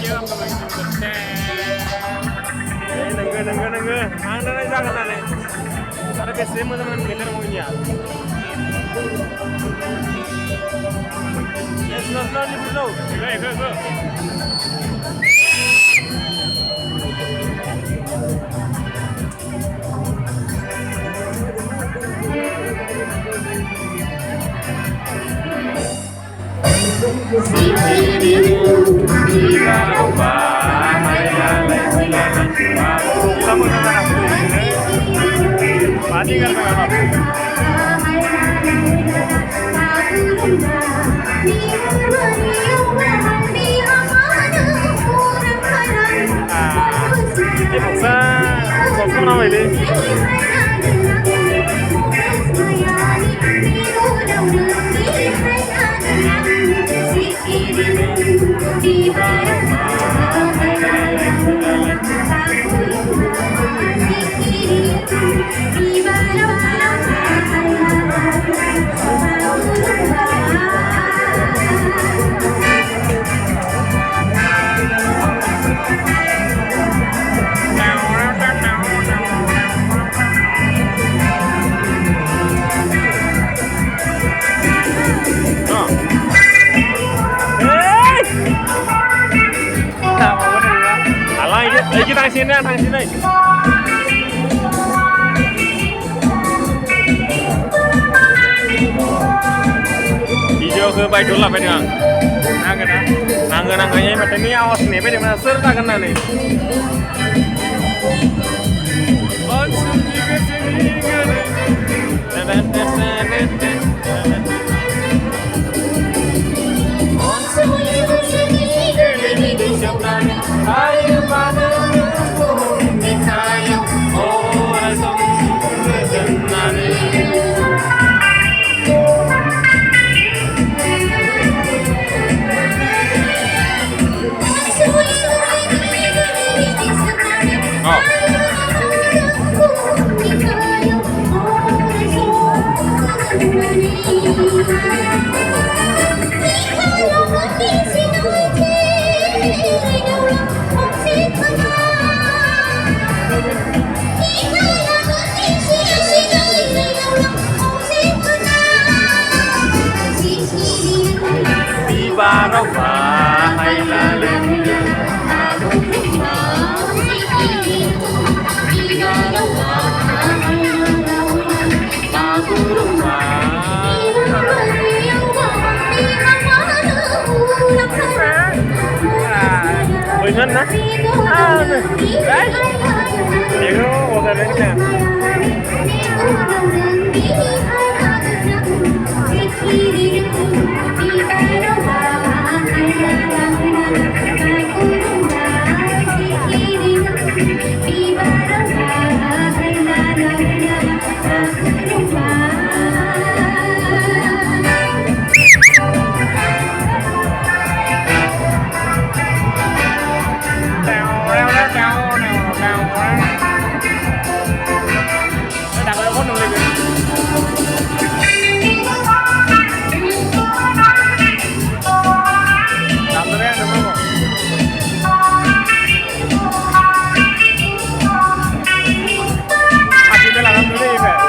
kia không mình được xe nengge mana nih jangan aneh ada kesem teman miler maunya ya sudah di below go Pati kan thang sini video ke baik dulu apa nih nangga-nangganya macam ini awas nih apa di mana serta kena nih Ngân á, đấy, tiếng nó một giờ đến kìa.